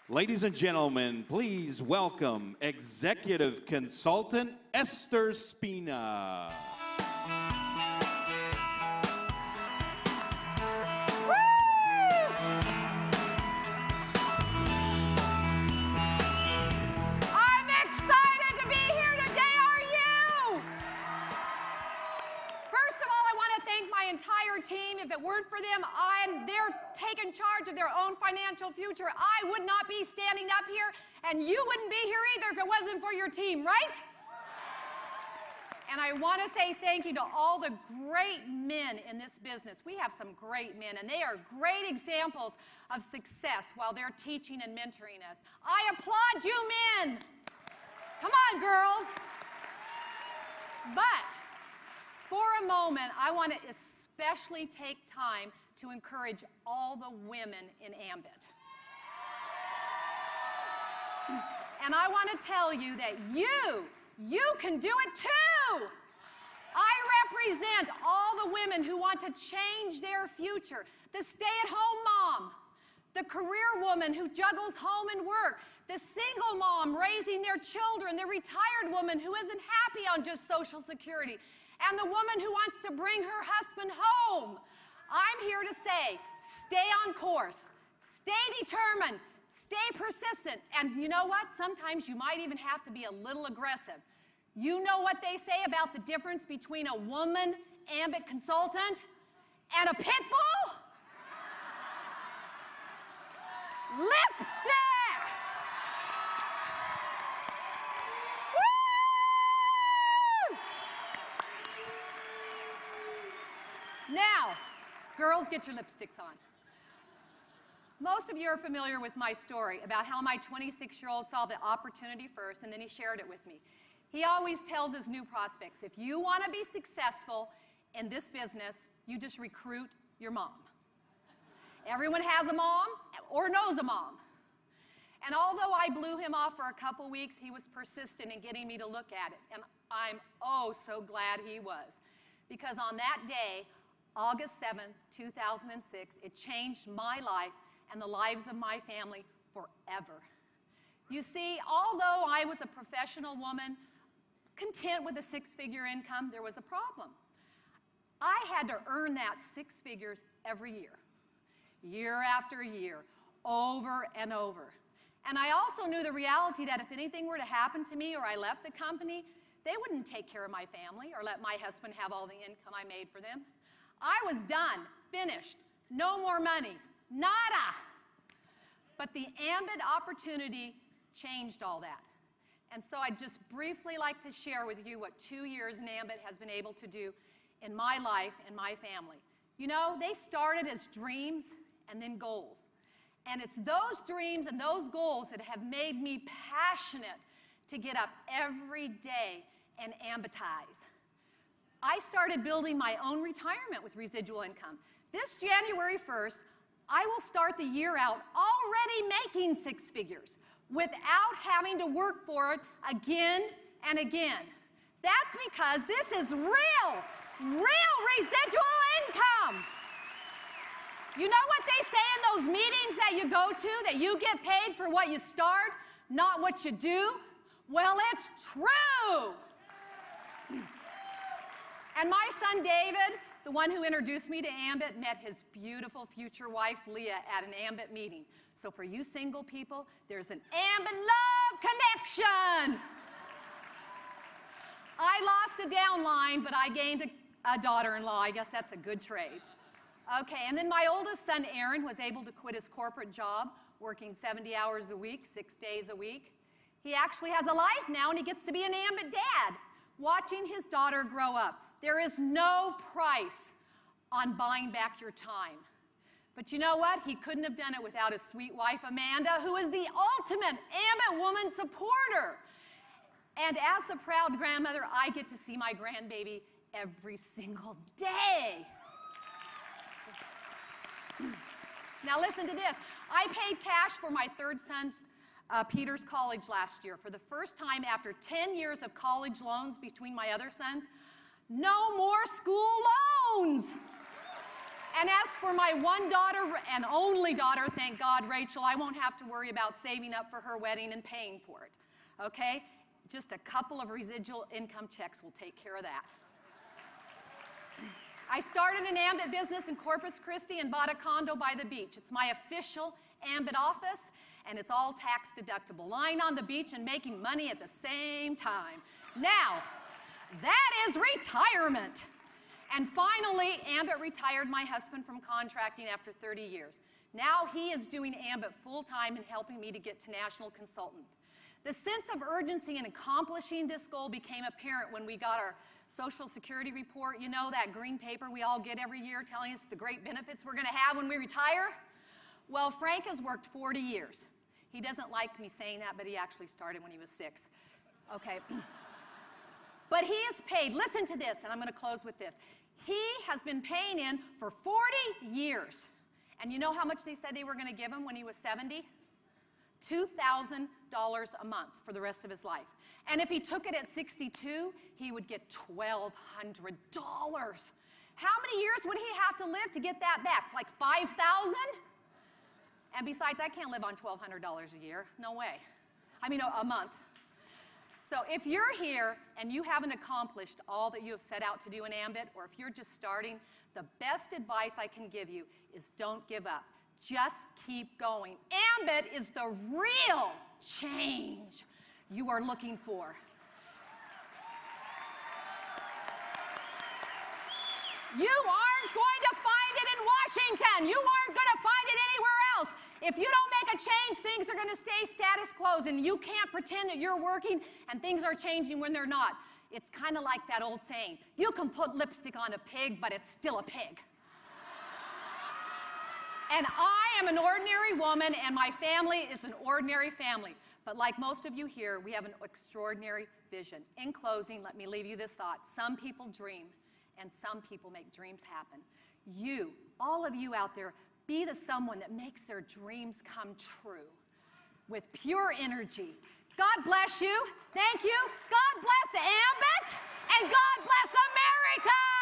Ladies and gentlemen, please welcome Executive Consultant Esther Spina. Team. If it weren't for them, they're taking charge of their own financial future. I would not be standing up here, and you wouldn't be here either if it wasn't for your team, right? And I want to say thank you to all the great men in this business. We have some great men, and they are great examples of success while they're teaching and mentoring us. I applaud you men. Come on, girls. But for a moment, I want to especially take time to encourage all the women in Ambit. And I want to tell you that you can do it too. I represent all the women who want to change their future. The stay-at-home mom, the career woman who juggles home and work, the single mom raising their children, the retired woman who isn't happy on just Social Security, and the woman who wants to bring her husband home. I'm here to say, stay on course, stay determined, stay persistent, and you know what? Sometimes you might even have to be a little aggressive. You know what they say about the difference between a woman Ambit consultant and a pit bull? Lipstick! Now, girls, get your lipsticks on. Most of you are familiar with my story about how my 26-year-old saw the opportunity first and then he shared it with me. He always tells his new prospects, if you want to be successful in this business, you just recruit your mom. Everyone has a mom or knows a mom. And although I blew him off for a couple weeks, he was persistent in getting me to look at it. And I'm oh so glad he was. Because on that day, August 7th, 2006, it changed my life and the lives of my family forever. You see, although I was a professional woman, content with a six-figure income, there was a problem. I had to earn that six figures every year after year, over and over. And I also knew the reality that if anything were to happen to me or I left the company, they wouldn't take care of my family or let my husband have all the income I made for them. I was done, finished, no more money, nada. But the Ambit opportunity changed all that. And so I'd just briefly like to share with you what 2 years in Ambit has been able to do in my life and my family. You know, they started as dreams and then goals. And it's those dreams and those goals that have made me passionate to get up every day and ambitize. I started building my own retirement with residual income. This January 1st, I will start the year out already making six figures without having to work for it again and again. That's because this is real residual income. You know what they say in those meetings that you go to, that you get paid for what you start, not what you do? Well, it's true. And my son David, the one who introduced me to Ambit, met his beautiful future wife Leah at an Ambit meeting. So for you single people, there's an Ambit love connection. I lost a downline, but I gained a daughter-in-law. I guess that's a good trade. Okay, and then my oldest son Aaron was able to quit his corporate job, working 70 hours a week, 6 days a week. He actually has a life now, and he gets to be an Ambit dad, watching his daughter grow up. There is no price on buying back your time. But you know what? He couldn't have done it without his sweet wife, Amanda, who is the ultimate Ambit woman supporter. And as the proud grandmother, I get to see my grandbaby every single day. Now listen to this. I paid cash for my third son's Peter's college last year. For the first time after 10 years of college loans between my other sons, no more school loans. And as for my one daughter and only daughter, thank God, Rachel, I won't have to worry about saving up for her wedding and paying for it. Okay? Just a couple of residual income checks will take care of that. I started an Ambit business in Corpus Christi and bought a condo by the beach. It's my official Ambit office, and it's all tax deductible. Lying on the beach and making money at the same time. Now, that is retirement. And finally, Ambit retired my husband from contracting after 30 years. Now he is doing Ambit full-time and helping me to get to national consultant. The sense of urgency in accomplishing this goal became apparent when we got our Social Security report. You know, that green paper we all get every year telling us the great benefits we're going to have when we retire? Well, Frank has worked 40 years. He doesn't like me saying that, but he actually started when he was 6. Okay. But he is paid. Listen to this, and I'm going to close with this. He has been paying in for 40 years. And you know how much they said they were going to give him when he was 70? $2,000 a month for the rest of his life. And if he took it at 62, he would get $1,200. How many years would he have to live to get that back? Like 5,000? And besides, I can't live on $1,200 a year. No way. I mean, a month. So if you're here and you haven't accomplished all that you have set out to do in Ambit, or if you're just starting, the best advice I can give you is don't give up. Just keep going. Ambit is the real change you are looking for. You aren't going to find it in Washington. You aren't going to find it anywhere else. If you don't make a change, things are going to stay status quo, and you can't pretend that you're working and things are changing when they're not. It's kind of like that old saying, you can put lipstick on a pig, but it's still a pig. And I am an ordinary woman, and my family is an ordinary family. But like most of you here, we have an extraordinary vision. In closing, let me leave you this thought. Some people dream, and some people make dreams happen. You, all of you out there, be the someone that makes their dreams come true with pure energy. God bless you. Thank you. God bless Ambit, and God bless America.